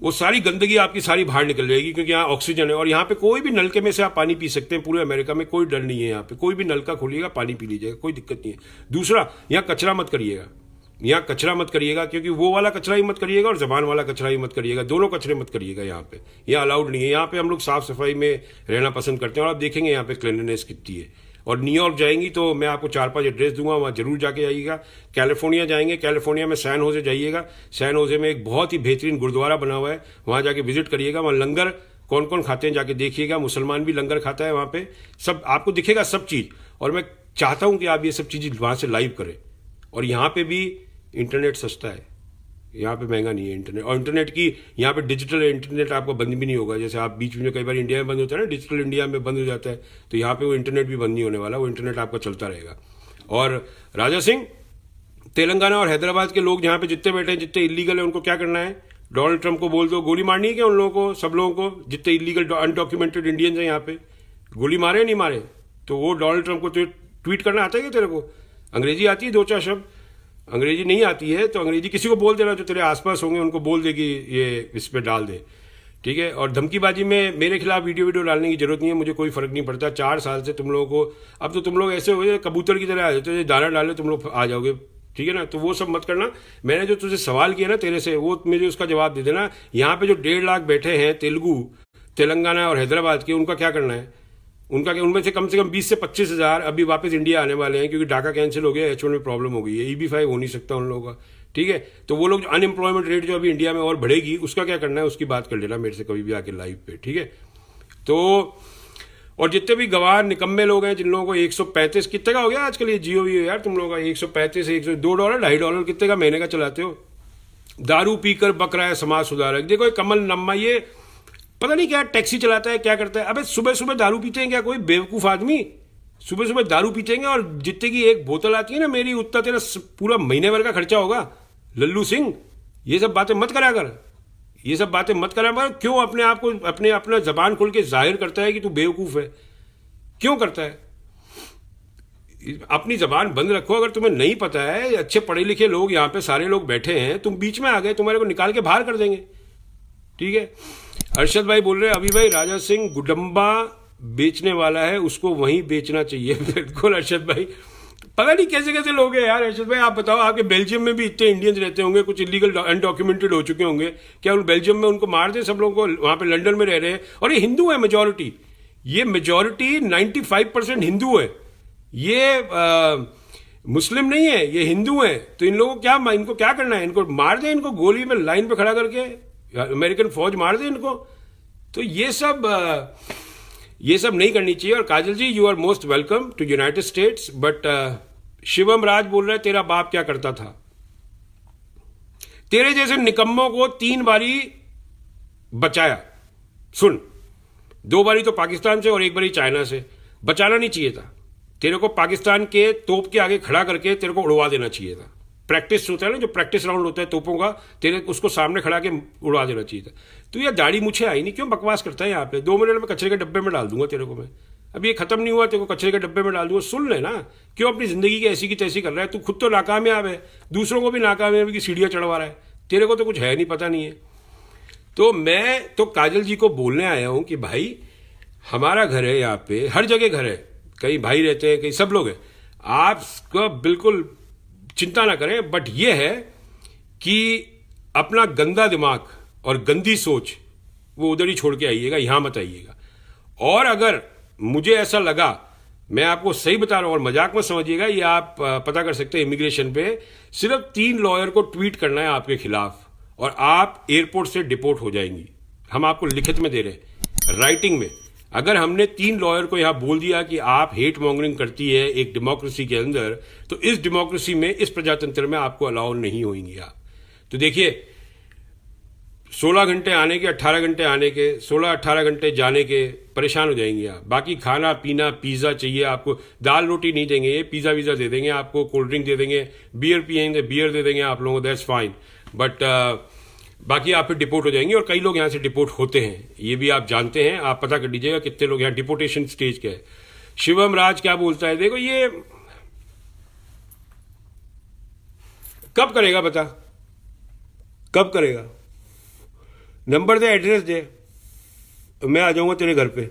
वो सारी गंदगी आपकी सारी बाहर निकल जाएगी, क्योंकि यहाँ ऑक्सीजन है। और यहाँ पे कोई भी नलके में से आप पानी पी सकते हैं। पूरे अमेरिका में कोई डर नहीं है। यहाँ पे कोई भी नलका खोलिएगा, पानी पी लीजिएगा, कोई दिक्कत नहीं है। दूसरा, यहाँ कचरा मत करिएगा। यहाँ कचरा मत करिएगा, क्योंकि वो वाला कचरा ही मत करिएगा और जबान वाला कचरा ही मत करिएगा। दोनों कचरे मत करिएगा यहाँ पे। यहाँ अलाउड नहीं है। यहाँ पे हम लोग साफ सफाई में रहना पसंद करते हैं। और आप देखेंगे यहाँ पे क्लीनलीनेस कितनी है। और न्यूयॉर्क जाएंगी तो मैं आपको 4-5 एड्रेस दूंगा, वहाँ जरूर जाके आइएगा। कैलिफोर्निया जाएंगे, कैलिफोर्निया में सैन होजे जाइएगा। सैन होजे में एक बहुत ही बेहतरीन गुरुद्वारा बना हुआ है, वहाँ जाके विजिट करिएगा। वहाँ लंगर कौन कौन खाते हैं जाके देखिएगा। मुसलमान भी लंगर खाता है वहाँ पे, सब आपको दिखेगा सब चीज़। और मैं चाहता हूँ कि आप ये सब चीज़ें वहाँ से लाइव करें। और यहाँ पे भी इंटरनेट सस्ता है, यहाँ पे महंगा नहीं है इंटरनेट। और इंटरनेट की यहाँ पे डिजिटल इंटरनेट आपका बंद भी नहीं होगा। जैसे आप बीच में कई बार इंडिया में बंद होता है ना, डिजिटल इंडिया में बंद हो जाता है, तो यहाँ पे वो इंटरनेट भी बंद नहीं होने वाला। वो इंटरनेट आपका चलता रहेगा। और राजा सिंह, तेलंगाना और हैदराबाद के लोग जहाँ पे जितने बैठे हैं, जितने इलीगल है, उनको क्या करना है? डोनाल्ड ट्रंप को बोल दो, गोली मारनी है क्या उन लोगों को, सब लोगों को, जितने इलीगल अनडॉक्यूमेंटेड इंडियंस हैं यहाँ पे। गोली मारे नहीं मारे? तो वो डोनाल्ड ट्रंप को ट्वीट करना आता है क्या तेरे को? अंग्रेजी आती है 2-4 शब्द? अंग्रेजी नहीं आती है तो अंग्रेजी किसी को बोल देना, जो तेरे आसपास होंगे उनको बोल दे कि ये इस पे डाल दे। ठीक है। और धमकीबाजी में मेरे खिलाफ वीडियो डालने की जरूरत नहीं है, मुझे कोई फर्क नहीं पड़ता। 4 साल से तुम लोगों को, अब तो तुम लोग ऐसे हो गए कबूतर की तरह आ जाते हो, दाना डाले तुम लोग आ जाओगे। ठीक है ना, तो वो सब मत करना। मैंने जो तुझे सवाल किया ना तेरे से, वो मुझे उसका जवाब दे देना। यहाँ पे जो 1.5 लाख बैठे हैं तेलुगु, तेलंगाना और हैदराबाद के, उनका क्या करना है? उनका क्या, उनमें से कम 20 से 25 हज़ार अभी वापस इंडिया आने वाले हैं, क्योंकि डाका कैंसिल हो गया, H1 में प्रॉब्लम हो गई है, EB-5 हो नहीं सकता उन लोगों का। ठीक है। तो वो लोग अनएम्प्लॉयमेंट रेट जो अभी इंडिया में और बढ़ेगी, उसका क्या करना है, उसकी बात कर लेना मेरे से कभी भी आके लाइव पे। ठीक है। तो और जितने भी गवार निकम्मे लोग हैं, जिन लोगों को 135 कितने का हो गया आजकल ये जियो भी यार तुम लोगों का, 135 $2 $2.5 कितने का महीने का चलाते हो? दारू पीकर बक रहा है समाज सुधारक। देखो ये कमल नम्मा, ये पता नहीं क्या टैक्सी चलाता है, क्या करता है। अबे सुबह सुबह दारू पीते हैं क्या कोई बेवकूफ आदमी? सुबह सुबह दारू पीतेंगे और जितने की एक बोतल आती है ना मेरी, उतना तेरा पूरा महीने भर का खर्चा होगा। लल्लू सिंह, ये सब बातें मत करा कर, ये सब बातें मत करा कर। क्यों अपने आप को अपना जबान खोल के जाहिर करता है कि तू बेवकूफ है? क्यों करता है? अपनी जबान बंद रखो। अगर तुम्हें नहीं पता है, अच्छे पढ़े लिखे लोग यहाँ पे सारे लोग बैठे हैं, तुम बीच में आ गए, तुम्हारे को निकाल के बाहर कर देंगे। ठीक है। अर्शद भाई बोल रहे हैं, अभी भाई राजा सिंह गुडम्बा बेचने वाला है, उसको वहीं बेचना चाहिए। बिल्कुल अर्शद भाई, पता नहीं कैसे कैसे लोग हैं यार। अर्शद भाई आप बताओ, आपके बेल्जियम में भी इतने इंडियंस रहते होंगे, कुछ इलीगल अनडॉक्यूमेंटेड हो चुके होंगे, क्या उन बेल्जियम में उनको मार दे सब लोगों को? वहां पे लंदन में रह रहे हैं और ये हिंदू है मेजोरिटी। ये मेजोरिटी 95% हिंदू है। ये मुस्लिम नहीं है, ये हिंदू है। तो इनको क्या करना है? इनको मार दे, इनको गोली में लाइन पे खड़ा करके, अमेरिकन फौज मार दे इनको। तो ये सब नहीं करनी चाहिए। और Kajal ji, you are most welcome to United States. But Shivam Raj बोल रहे हैं, तेरा बाप क्या करता था? तेरे जैसे निकम्मों को 3 बारी बचाया। सुन, 2 बारी तो पाकिस्तान से और 1 बारी चाइना से। बचाना नहीं चाहिए था तेरे को, पाकिस्तान के तोप के आगे खड़ा करके तेरे को उड़वा देना चाहिए था। प्रैक्टिस होता है ना, जो प्रैक्टिस राउंड होता है तोपों का, तेरे उसको सामने खड़ा के उड़ा देना चाहिए था। तू यार दाढ़ी मुझे आई नहीं, क्यों बकवास करता है यहाँ पे? 2 मिनट में कचरे के डब्बे में डाल दूंगा तेरे को मैं। अब ये खत्म नहीं हुआ, तेरे को कचरे के डब्बे में डाल दूंगा। सुन ले ना, क्यों अपनी जिंदगी की ऐसी की तैसी कर रहा है? तू खुद तो नाकामयाब है, दूसरों को भी नाकामयाबी की सीढ़ियाँ चढ़वा रहा है, तेरे को तो कुछ है नहीं, पता नहीं है। तो मैं तो काजल जी को बोलने आया हूं कि भाई हमारा घर है यहाँ पे, हर जगह घर है, कहीं भाई रहते हैं, कहीं सब लोग हैं, आपको बिल्कुल चिंता ना करें। बट ये है कि अपना गंदा दिमाग और गंदी सोच वो उधर ही छोड़ के आइएगा, यहां मत आइएगा। और अगर मुझे ऐसा लगा, मैं आपको सही बता रहा हूं और मजाक में समझिएगा, ये आप पता कर सकते हैं इमिग्रेशन पे, सिर्फ 3 लॉयर को ट्वीट करना है आपके खिलाफ और आप एयरपोर्ट से डिपोर्ट हो जाएंगी। हम आपको लिखित में दे रहे हैं, राइटिंग में। अगर हमने 3 लॉयर को यहां बोल दिया कि आप हेट मॉन्गरिंग करती है एक डेमोक्रेसी के अंदर, तो इस डेमोक्रेसी में, इस प्रजातंत्र में आपको अलाउ नहीं होंगी आप। तो देखिए, 16 घंटे आने के, 18 घंटे आने के, 16-18 घंटे जाने के, परेशान हो जाएंगे आप। बाकी खाना पीना, पिज्जा चाहिए आपको, दाल रोटी नहीं देंगे, ये पिज्जा वीजा दे देंगे आपको, कोल्ड ड्रिंक दे देंगे, बियर पियेंगे, बियर दे देंगे आप लोगों को, दैट्स फाइन। बट बाकी आप फिर डिपोर्ट हो जाएंगे, और कई लोग यहां से डिपोर्ट होते हैं, ये भी आप जानते हैं। आप पता कर लीजिएगा कितने लोग यहां डिपोर्टेशन स्टेज के हैं। शिवम राज क्या बोलता है, देखो ये कब करेगा, बता कब करेगा? नंबर दे, एड्रेस दे, मैं आ जाऊंगा तेरे घर पे।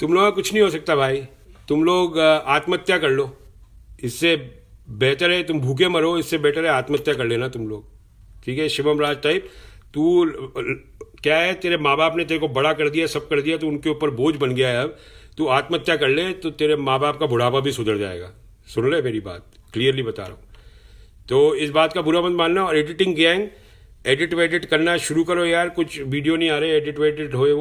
तुम लोगों का कुछ नहीं हो सकता भाई, तुम लोग आत्महत्या कर लो, इससे बेहतर है तुम भूखे मरो, इससे बेटर है आत्महत्या कर लेना तुम लोग, ठीक है? शिवम राज टाइप, तू क्या है, तेरे माँ बाप ने तेरे को बड़ा कर दिया, सब कर दिया, तो उनके ऊपर बोझ बन गया है। अब तू आत्महत्या कर ले तो तेरे माँ बाप का बुढ़ापा भी सुधर जाएगा। सुन ले मेरी बात, क्लियरली बता रहा हूँ। तो इस बात का बुरा मत मानना। और एडिटिंग गैंग, एडिट वेडिट करना शुरू करो यार, कुछ वीडियो नहीं आ रहे एडिट वेडिट होए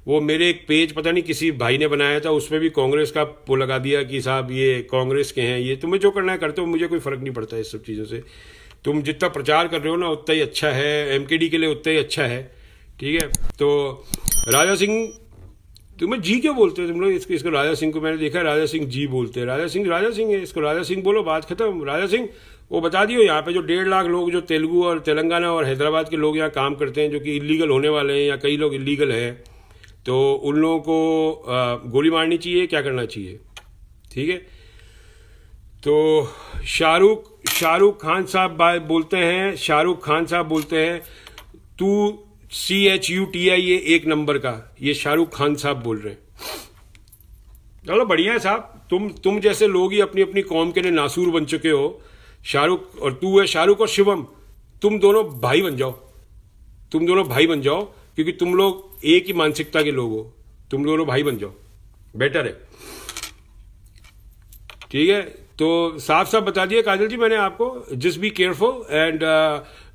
वो मेरे एक पेज पता नहीं किसी भाई ने बनाया था, उसमें भी कांग्रेस का वो लगा दिया कि साहब ये कांग्रेस के हैं। ये तुम्हें जो करना है करते हो, मुझे कोई फर्क नहीं पड़ता इस सब चीज़ों से। तुम जितना प्रचार कर रहे हो ना उतना ही अच्छा है, एमकेडी के लिए उतना ही अच्छा है, ठीक है? तो राजा सिंह, तुम्हें जी क्यों बोलते हो तुम लोग? इसको राजा सिंह को मैंने देखा, राजा सिंह जी बोलते हैं। राजा सिंह है, इसको राजा सिंह बोलो, बात खत्म। राजा सिंह वो बता दियो, यहाँ पे जो 1.5 लाख लोग जो तेलुगु और तेलंगाना और हैदराबाद के लोग यहाँ काम करते हैं, जो कि इलीगल होने वाले हैं, या कई लोग इलीगल हैं, तो उन लोगों को गोली मारनी चाहिए, क्या करना चाहिए, ठीक है? तो शाहरुख खान साहब बोलते हैं, शाहरुख खान साहब बोलते हैं, तू CHUTI एक नंबर का, ये शाहरुख खान साहब बोल रहे हैं। चलो बढ़िया है साहब, तुम जैसे लोग ही अपनी अपनी कौम के लिए नासूर बन चुके हो। शाहरुख और तू है, शाहरुख और शिवम, तुम दोनों भाई बन जाओ, तुम दोनों भाई बन जाओ, क्योंकि तुम लोग एक ही मानसिकता के लोग हो, तुम दोनों भाई बन जाओ, बेटर है, ठीक है? तो साफ साफ बता दिया काजल जी मैंने आपको, just be careful and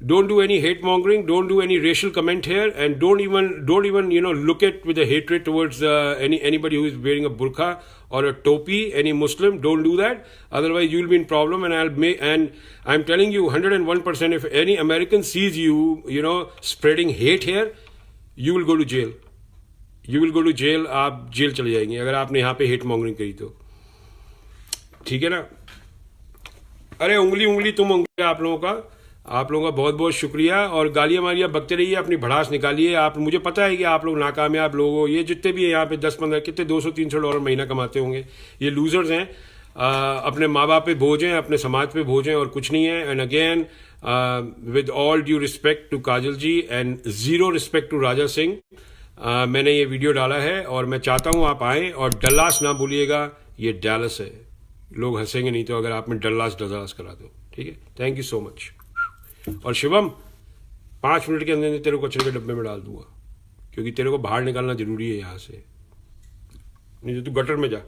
don't do any hate mongering, don't do any racial comment here, and don't even look at with a hatred towards anybody who is wearing a burqa or a topi, any Muslim. Don't do that, otherwise you will be in problem. And I'm telling you 101%, if any American sees you spreading hate here, you will go to jail. You will go to jail. आप जेल चले जाएंगे अगर आपने यहाँ पे hate mongering करी तो, ठीक है ना? अरे उंगली तुम उंगली, आप लोगों का बहुत बहुत शुक्रिया। और गालियाँ मारियाँ बकते रहिए, अपनी भड़ास निकालिए। आप, मुझे पता है कि आप लोग नाकामयाब लोग हो, ये जितने भी यहाँ पे 10-15 कितने $200-300 महीना कमाते होंगे, ये लूजर्स हैं, अपने माँ बाप पे बोझ हैं, अपने समाज पे बोझ हैं, और कुछ नहीं है। And again with all due respect to Kajal ji and zero respect to Raja Singh, मैंने ये वीडियो डाला है और मैं चाहता हूँ आप आएँ, और डल्लास ना भूलिएगा, ये डैलस है, लोग हंसेंगे नहीं तो अगर आप में डल्लास करा दो, ठीक है? Thank you so much. और शिवम, 5 मिनट के अंदर तेरे को कचरे के डब्बे में डाल दूंगा, क्योंकि तेरे को बाहर निकालना जरूरी है यहाँ से, नहीं तो तू गटर में जा।